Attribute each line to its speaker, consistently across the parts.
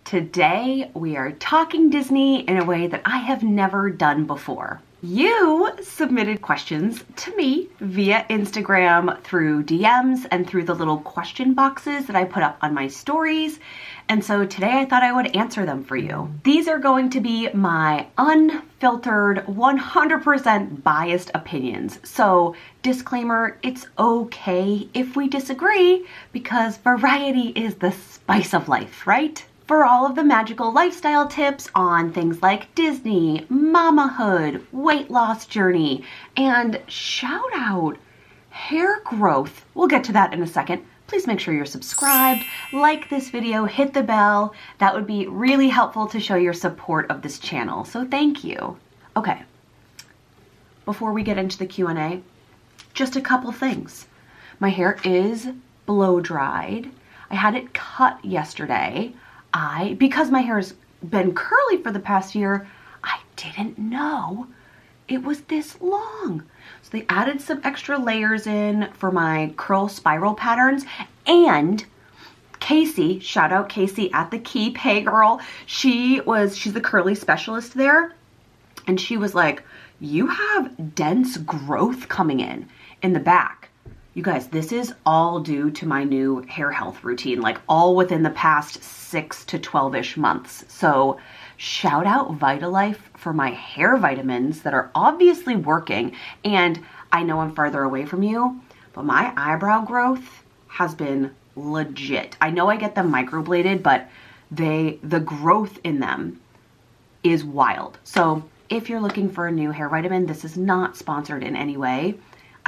Speaker 1: Today we are talking Disney in a way that I have never done before. You submitted questions to me via Instagram through DMs and through the little question boxes that I put up on my stories. And so today I thought I would answer them for you. These are going to be my unfiltered, 100% biased opinions. So disclaimer, it's okay if we disagree because variety is the spice of life, right? For all of the magical lifestyle tips on things like Disney, mamahood, weight loss journey, and shout out hair growth. We'll get to that in a second. Please make sure you're subscribed, like this video, hit the bell. That would be really helpful to show your support of this channel. So thank you. Okay, before we get into the Q&A, just a couple things. My hair is blow dried. I had it cut yesterday. Because my hair's been curly for the past year, I didn't know it was this long. So they added some extra layers in for my curl spiral patterns. And Casey, shout out Casey at the Keep, hey girl, she's the curly specialist there. And she was like, you have dense growth coming in the back. You guys, this is all due to my new hair health routine, like all within the past 6 to 12-ish months. So shout out Vitalife for my hair vitamins that are obviously working. And I know I'm farther away from you, but my eyebrow growth has been legit. I know I get them microbladed, but the growth in them is wild. So if you're looking for a new hair vitamin, this is not sponsored in any way.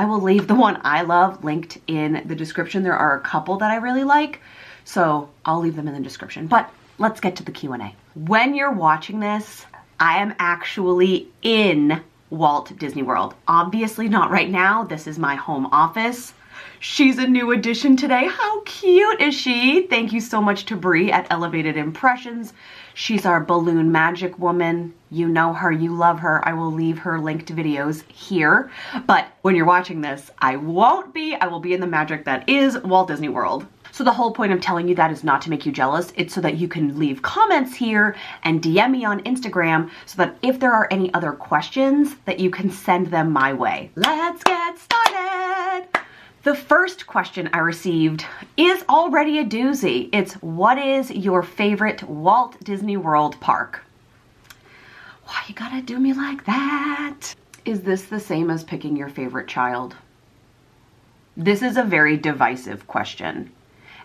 Speaker 1: I will leave the one I love linked in the description. There are a couple that I really like, so I'll leave them in the description. But let's get to the Q&A. When you're watching this, I am actually in Walt Disney World. Obviously not right now. This is my home office. She's a new addition today. How cute is she? Thank you so much to Brie at Elevated Impressions. She's our balloon magic woman. You know her, you love her. I will leave her linked videos here. But when you're watching this, I will be in the magic that is Walt Disney World. So the whole point of telling you that is not to make you jealous. It's so that you can leave comments here and DM me on Instagram so that if there are any other questions that you can send them my way. Let's get started. The first question I received is already a doozy. It's, what is your favorite Walt Disney World park? Why you gotta do me like that? Is this the same as picking your favorite child? This is a very divisive question.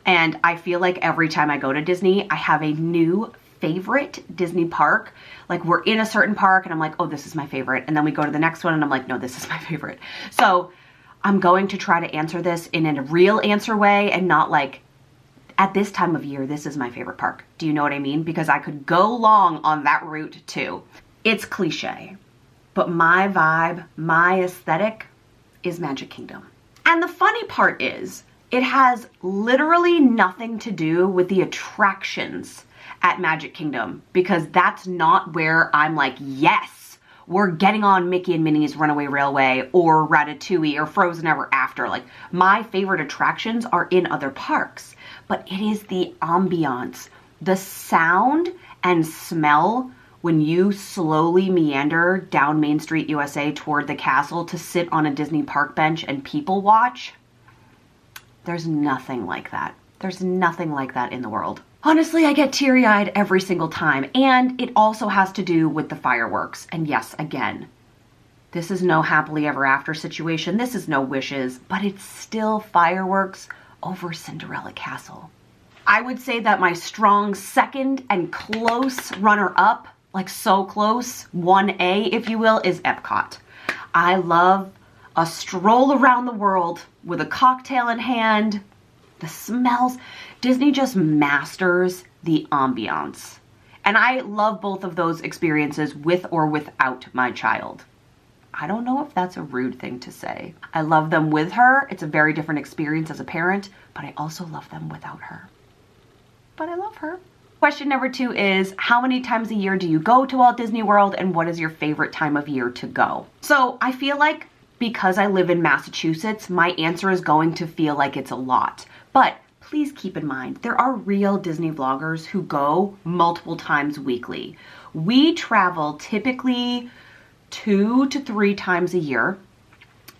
Speaker 1: And I feel like every time I go to Disney, I have a new favorite Disney park. Like we're in a certain park and I'm like, oh, this is my favorite. And then we go to the next one and I'm like, no, this is my favorite. So I'm going to try to answer this in a real answer way and not like, at this time of year, this is my favorite park. Do you know what I mean? Because I could go long on that route too. It's cliche, but my vibe, my aesthetic is Magic Kingdom. And the funny part is, it has literally nothing to do with the attractions at Magic Kingdom because that's not where I'm like, yes, we're getting on Mickey and Minnie's Runaway Railway or Ratatouille or Frozen Ever After. Like my favorite attractions are in other parks, but it is the ambiance, the sound and smell when you slowly meander down Main Street, USA toward the castle to sit on a Disney park bench and people watch. There's nothing like that. There's nothing like that in the world. Honestly, I get teary-eyed every single time, and it also has to do with the fireworks. And yes, again, this is no happily ever after situation. This is no wishes, but it's still fireworks over Cinderella Castle. I would say that my strong second and close runner-up, like so close, 1A, if you will, is Epcot. I love a stroll around the world with a cocktail in hand, the smells. Disney just masters the ambiance. And I love both of those experiences with or without my child. I don't know if that's a rude thing to say. I love them with her. It's a very different experience as a parent, but I also love them without her. But I love her. Question number 2 is, how many times a year do you go to Walt Disney World and what is your favorite time of year to go? So I feel like because I live in Massachusetts, my answer is going to feel like it's a lot. But please keep in mind, there are real Disney vloggers who go multiple times weekly. We travel typically 2 to 3 times a year.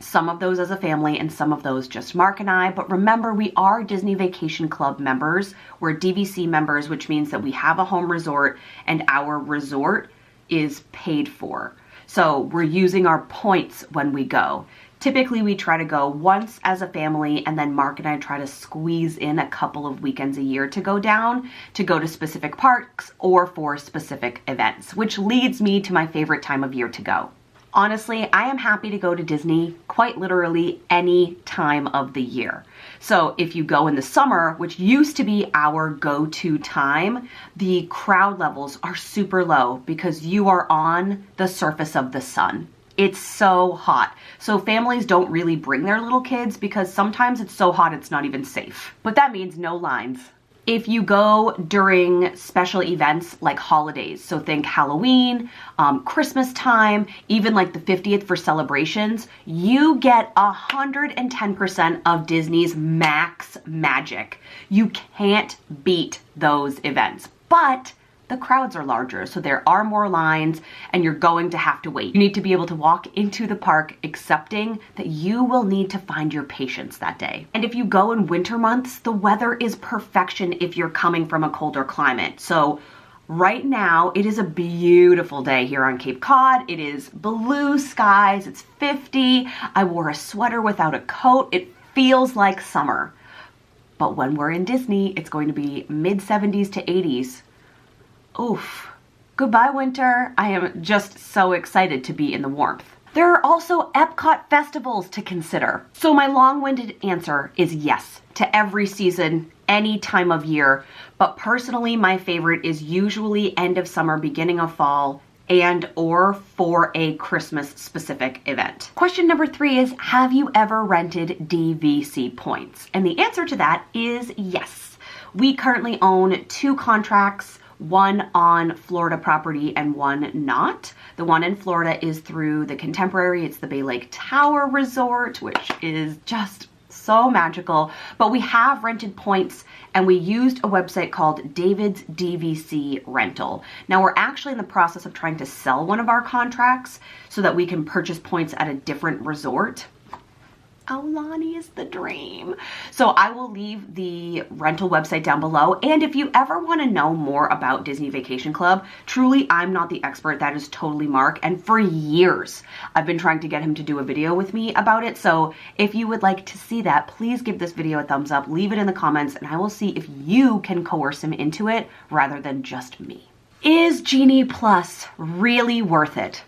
Speaker 1: Some of those as a family and some of those just Mark and I. But remember, we are Disney Vacation Club members. We're DVC members, which means that we have a home resort and our resort is paid for. So we're using our points when we go. Typically, we try to go once as a family, and then Mark and I try to squeeze in a couple of weekends a year to go down, to go to specific parks or for specific events, which leads me to my favorite time of year to go. Honestly, I am happy to go to Disney quite literally any time of the year. So if you go in the summer, which used to be our go-to time, the crowd levels are super low because you are on the surface of the sun. It's so hot. So families don't really bring their little kids because sometimes it's so hot it's not even safe. But that means no lines. If you go during special events like holidays, so think Halloween, Christmas time, even like the 50th for celebrations, you get 110% of Disney's max magic. You can't beat those events, but the crowds are larger, so there are more lines and you're going to have to wait. You need to be able to walk into the park accepting that you will need to find your patience that day. And if you go in winter months, the weather is perfection if you're coming from a colder climate. So right now, it is a beautiful day here on Cape Cod. It is blue skies, it's 50. I wore a sweater without a coat. It feels like summer. But when we're in Disney, it's going to be mid-70s to 80s. Oof. Goodbye, winter. I am just so excited to be in the warmth. There are also Epcot festivals to consider. So my long-winded answer is yes to every season, any time of year. But personally, my favorite is usually end of summer, beginning of fall, and or for a Christmas specific event. Question number 3 is, have you ever rented DVC points? And the answer to that is yes. We currently own 2 contracts, one on Florida property and one not. The one in Florida is through the Contemporary. It's the Bay Lake Tower Resort, which is just so magical. But we have rented points and we used a website called David's DVC Rental. Now we're actually in the process of trying to sell one of our contracts so that we can purchase points at a different resort. Aulani is the dream. So I will leave the rental website down below. And if you ever want to know more about Disney Vacation Club, truly, I'm not the expert. That is totally Mark. And for years, I've been trying to get him to do a video with me about it. So if you would like to see that, please give this video a thumbs up, leave it in the comments, and I will see if you can coerce him into it rather than just me. Is Genie Plus really worth it?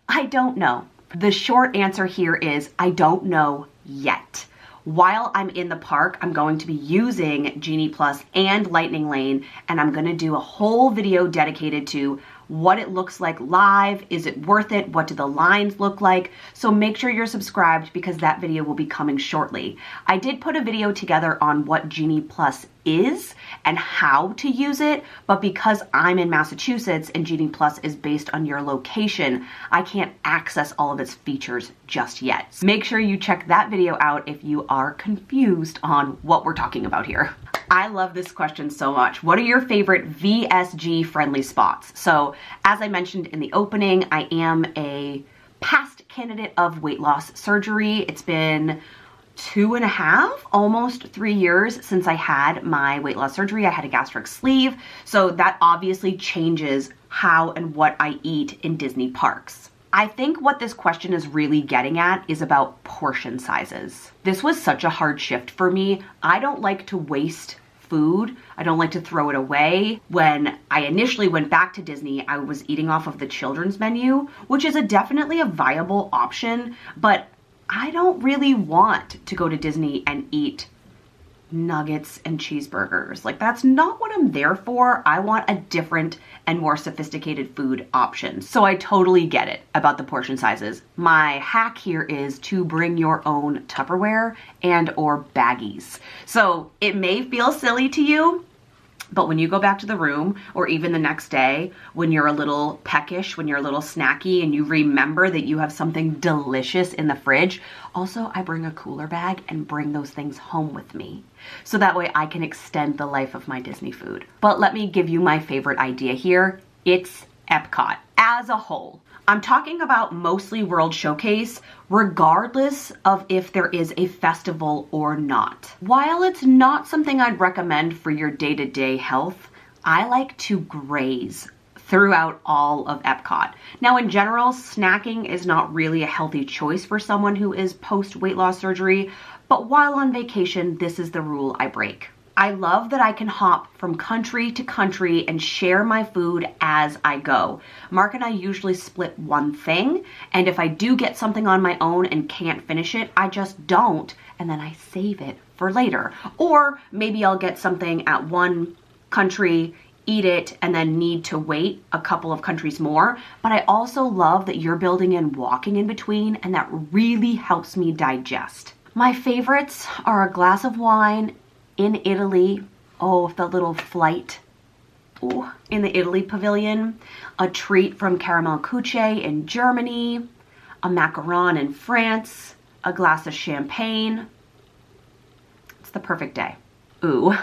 Speaker 1: I don't know. The short answer here is I don't know yet. While I'm in the park, I'm going to be using Genie Plus and Lightning Lane, and I'm going to do a whole video dedicated to what it looks like live. Is it worth it? What do the lines look like? So make sure you're subscribed because that video will be coming shortly. I did put a video together on what Genie Plus is and how to use it, but because I'm in Massachusetts and Genie Plus is based on your location, I can't access all of its features just yet. So make sure you check that video out if you are confused on what we're talking about here. I love this question so much. What are your favorite VSG friendly spots? So as I mentioned in the opening, I am a past candidate of weight loss surgery. It's been 2.5, almost 3 years since I had my weight loss surgery. I had a gastric sleeve. So that obviously changes how and what I eat in Disney parks. I think what this question is really getting at is about portion sizes. This was such a hard shift for me. I don't like to waste food. I don't like to throw it away. When I initially went back to Disney, I was eating off of the children's menu, which is definitely a viable option, but I don't really want to go to Disney and eat nuggets and cheeseburgers. Like, that's not what I'm there for. I want a different and more sophisticated food option. So I totally get it about the portion sizes. My hack here is to bring your own Tupperware and or baggies. So it may feel silly to you, But when you go back to the room, or even the next day, when you're a little peckish, when you're a little snacky, and you remember that you have something delicious in the fridge, also I bring a cooler bag and bring those things home with me. So that way I can extend the life of my Disney food. But let me give you my favorite idea here. It's Epcot as a whole. I'm talking about mostly World Showcase, regardless of if there is a festival or not. While it's not something I'd recommend for your day-to-day health, I like to graze throughout all of Epcot. Now, in general, snacking is not really a healthy choice for someone who is post-weight loss surgery, but while on vacation, this is the rule I break. I love that I can hop from country to country and share my food as I go. Mark and I usually split one thing, and if I do get something on my own and can't finish it, I just don't, and then I save it for later. Or maybe I'll get something at one country, eat it, and then need to wait a couple of countries more. But I also love that you're building in walking in between, and that really helps me digest. My favorites are a glass of wine in Italy. Oh, the little flight. Ooh, in the Italy pavilion. A treat from Caramel Couche in Germany. A macaron in France. A glass of champagne. It's the perfect day. Ooh,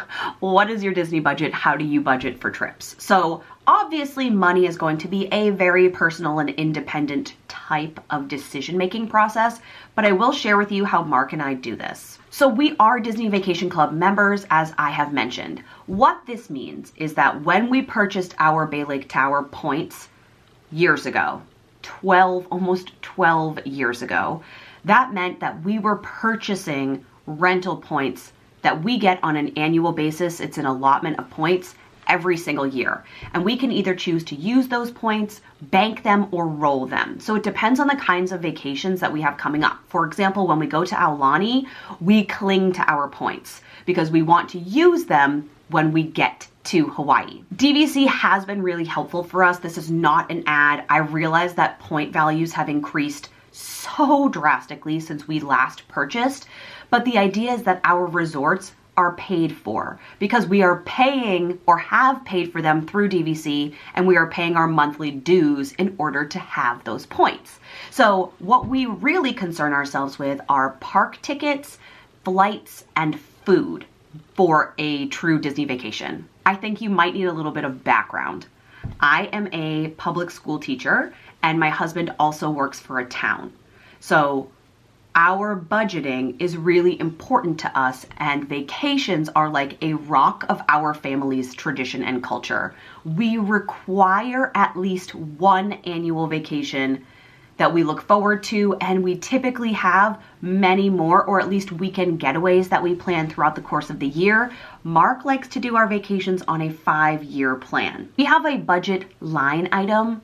Speaker 1: what is your Disney budget? How do you budget for trips? So obviously money is going to be a very personal and independent type of decision-making process, but I will share with you how Mark and I do this. So we are Disney Vacation Club members, as I have mentioned. What this means is that when we purchased our Bay Lake Tower points years ago, almost 12 years ago, that meant that we were purchasing rental points that we get on an annual basis. It's an allotment of points every single year. And we can either choose to use those points, bank them, or roll them. So it depends on the kinds of vacations that we have coming up. For example, when we go to Aulani, we cling to our points because we want to use them when we get to Hawaii. DVC has been really helpful for us. This is not an ad. I realize that point values have increased so drastically since we last purchased, but the idea is that our resorts are paid for because we are paying or have paid for them through DVC, and we are paying our monthly dues in order to have those points. So what we really concern ourselves with are park tickets, flights, and food for a true Disney vacation. I think you might need a little bit of background. I am a public school teacher, and my husband also works for a town. So our budgeting is really important to us, and vacations are like a rock of our family's tradition and culture. We require at least one annual vacation that we look forward to, and we typically have many more, or at least weekend getaways that we plan throughout the course of the year. Mark likes to do our vacations on a 5-year plan. We have a budget line item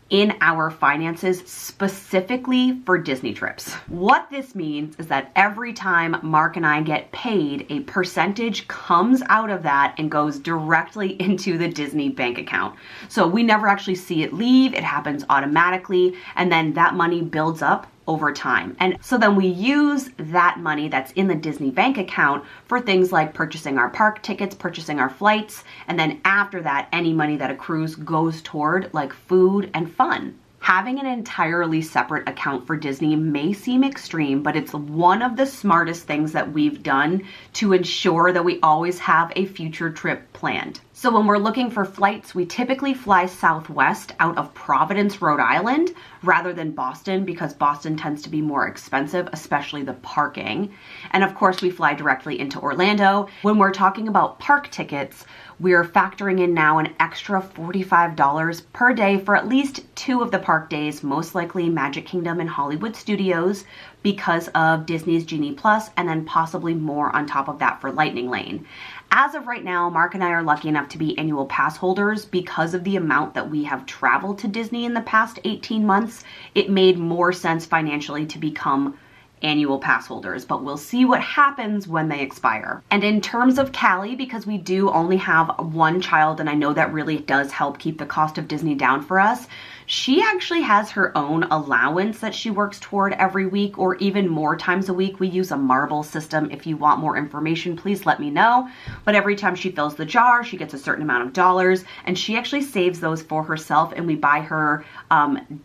Speaker 1: in our finances specifically for Disney trips. What this means is that every time Mark and I get paid, a percentage comes out of that and goes directly into the Disney bank account. So we never actually see it leave. It happens automatically, and then that money builds up over time. And so then we use that money that's in the Disney bank account for things like purchasing our park tickets, purchasing our flights, and then after that, any money that accrues goes toward like food and fun. Having an entirely separate account for Disney may seem extreme, but it's one of the smartest things that we've done to ensure that we always have a future trip planned. So when we're looking for flights, we typically fly Southwest out of Providence, Rhode Island, rather than Boston, because Boston tends to be more expensive, especially the parking. And of course, we fly directly into Orlando. When we're talking about park tickets, we're factoring in now an extra $45 per day for at least 2 of the park days, most likely Magic Kingdom and Hollywood Studios, because of Disney's Genie Plus, and then possibly more on top of that for Lightning Lane. As of right now, Mark and I are lucky enough to be annual pass holders. Because of the amount that we have traveled to Disney in the past 18 months, it made more sense financially to become annual pass holders, but we'll see what happens when they expire. And in terms of Callie, because we do only have one child, and I know that really does help keep the cost of Disney down for us, she actually has her own allowance that she works toward every week, or even more times a week. We use a marble system. If you want more information, please let me know. But every time she fills the jar, she gets a certain amount of dollars, and she actually saves those for herself, and we buy her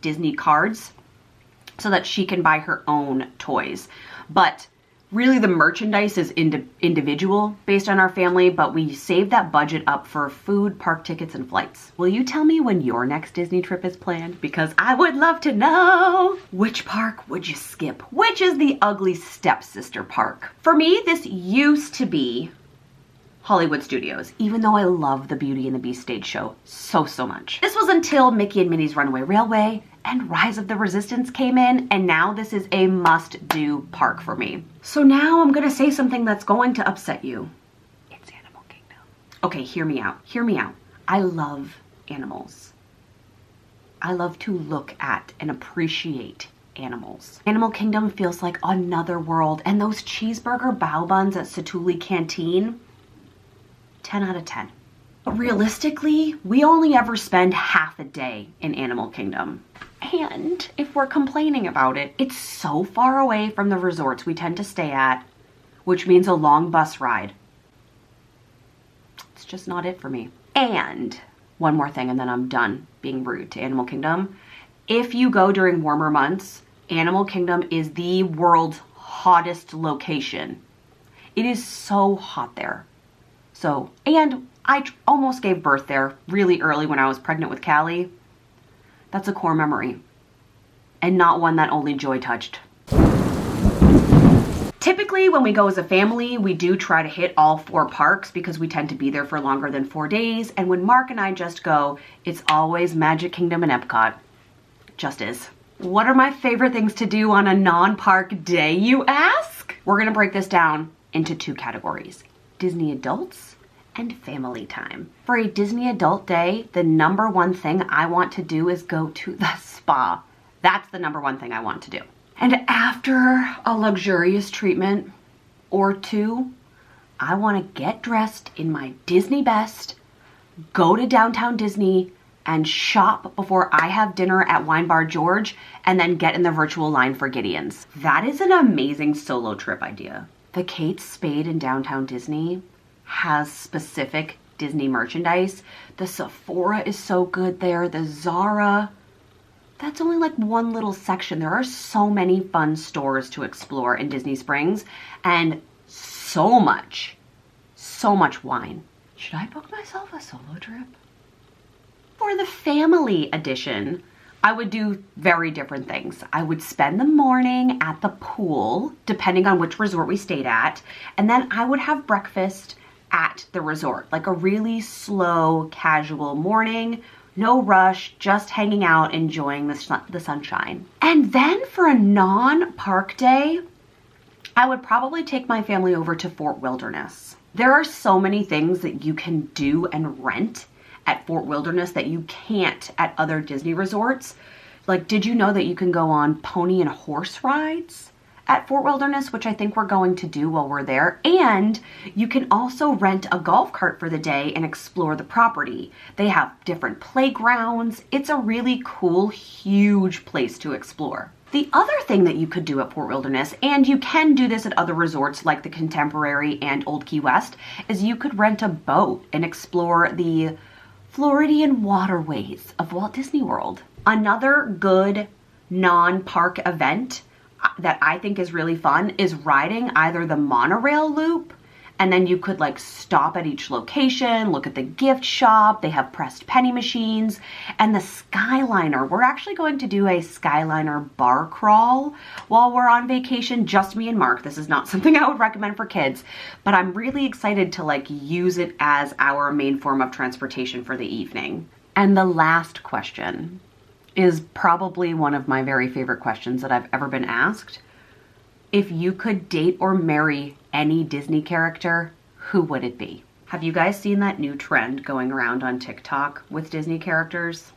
Speaker 1: Disney cards so that she can buy her own toys. But really the merchandise is individual based on our family, but we save that budget up for food, park tickets, and flights. Will you tell me when your next Disney trip is planned? Because I would love to know. Which park would you skip? Which is the ugly stepsister park? For me, this used to be Hollywood Studios, even though I love the Beauty and the Beast stage show so much. This was until Mickey and Minnie's Runaway Railway and Rise of the Resistance came in, and now this is a must-do park for me. So now I'm gonna say something that's going to upset you. It's Animal Kingdom. Okay, hear me out. Hear me out. I love animals. I love to look at and appreciate animals. Animal Kingdom feels like another world, and those cheeseburger bao buns at Satuli Canteen, 10 out of 10. But realistically, we only ever spend half a day in Animal Kingdom. And if we're complaining about it, it's so far away from the resorts we tend to stay at, which means a long bus ride. It's just not it for me. And one more thing, and then I'm done being rude to Animal Kingdom. If you go during warmer months, Animal Kingdom is the world's hottest location. It is so hot there. So, and I almost gave birth there really early when I was pregnant with Callie. That's a core memory, and not one that only Joy touched. Typically, when we go as a family, we do try to hit all 4 parks because we tend to be there for longer than 4 days. And when Mark and I just go, it's always Magic Kingdom and Epcot. Just is. What are my favorite things to do on a non-park day, you ask? We're gonna break this down into 2 categories: Disney adults and family time. For a Disney adult day, the number one thing I want to do is go to the spa. That's the number one thing I want to do. And after a luxurious treatment or 2, I want to get dressed in my Disney best, go to downtown Disney, and shop before I have dinner at Wine Bar George, and then get in the virtual line for Gideon's. That is an amazing solo trip idea. The Kate Spade in downtown Disney has specific Disney merchandise. The Sephora is so good there. The Zara, that's only like one little section. There are so many fun stores to explore in Disney Springs, and so much wine. Should I book myself a solo trip? For the family edition, I would do very different things. I would spend the morning at the pool, depending on which resort we stayed at, and then I would have breakfast at the resort, like a really slow, casual morning, no rush, just hanging out, enjoying the sunshine. And then for a non-park day, I would probably take my family over to Fort Wilderness. There are so many things that you can do and rent at Fort Wilderness that you can't at other Disney resorts. Like, did you know that you can go on pony and horse rides at Fort Wilderness, which I think we're going to do while we're there? And you can also rent a golf cart for the day and explore the property. They have different playgrounds. It's a really cool, huge place to explore. The other thing that you could do at Fort Wilderness, and you can do this at other resorts like the Contemporary and Old Key West, is you could rent a boat and explore the Floridian waterways of Walt Disney World. Another good non-park event that I think is really fun is riding either the monorail loop, and then you could like stop at each location, look at the gift shop. They have pressed penny machines, and the Skyliner. We're actually going to do a Skyliner bar crawl while we're on vacation, just me and Mark. This is not something I would recommend for kids, but I'm really excited to like use it as our main form of transportation for the evening. And the last question is probably one of my very favorite questions that I've ever been asked. If you could date or marry any Disney character, who would it be? Have you guys seen that new trend going around on TikTok with Disney characters?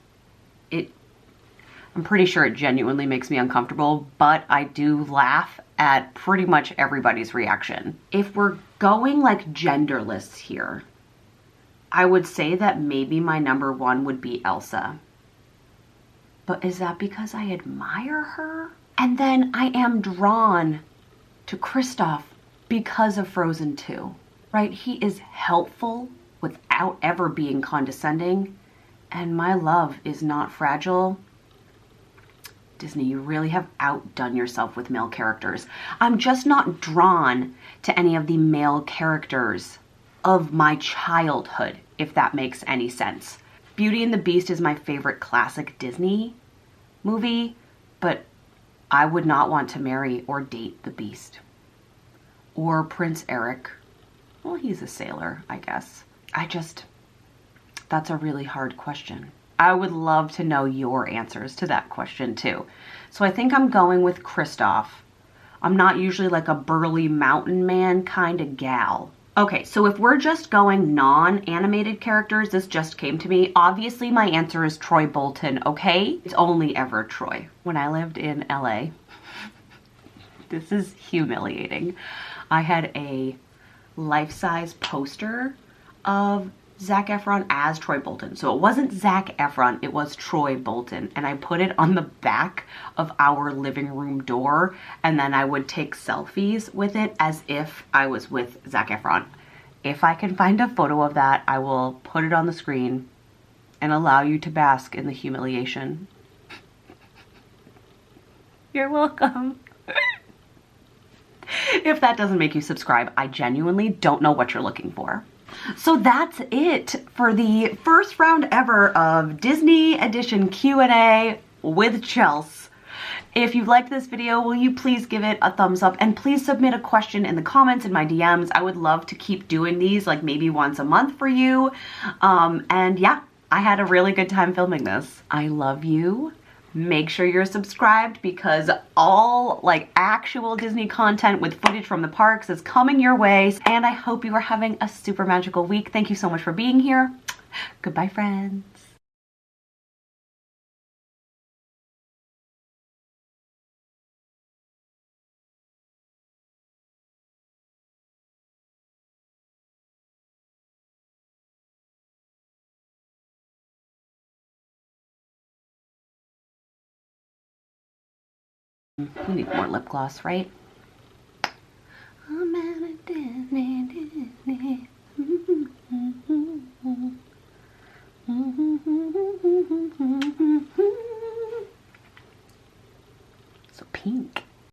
Speaker 1: I'm pretty sure it genuinely makes me uncomfortable, but I do laugh at pretty much everybody's reaction. If we're going like genderless here, I would say that maybe my number one would be Elsa. But is that because I admire her? And then I am drawn to Kristoff because of Frozen 2, right? He is helpful without ever being condescending, and my love is not fragile. Disney, you really have outdone yourself with male characters. I'm just not drawn to any of the male characters of my childhood, if that makes any sense. Beauty and the Beast is my favorite classic Disney movie, but I would not want to marry or date the Beast. Or Prince Eric. Well, he's a sailor, I guess. That's a really hard question. I would love to know your answers to that question too. So I think I'm going with Kristoff. I'm not usually like a burly mountain man kind of gal. Okay, so if we're just going non-animated characters, this just came to me. Obviously my answer is Troy Bolton, okay? It's only ever Troy. When I lived in LA, this is humiliating. I had a life-size poster of Zac Efron as Troy Bolton. So it wasn't Zac Efron, it was Troy Bolton. And I put it on the back of our living room door, and then I would take selfies with it as if I was with Zac Efron. If I can find a photo of that, I will put it on the screen and allow you to bask in the humiliation. You're welcome. If that doesn't make you subscribe, I genuinely don't know what you're looking for. So that's it for the first round ever of Disney Edition Q&A with Chels. If you liked this video, will you please give it a thumbs up and please submit a question in the comments in my DMs. I would love to keep doing these like maybe once a month for you. And yeah, I had a really good time filming this. I love you. Make sure you're subscribed because all like actual Disney content with footage from the parks is coming your way. And I hope you are having a super magical week. Thank you so much for being here. Goodbye, friends. We need more lip gloss, right? I'm at a Disney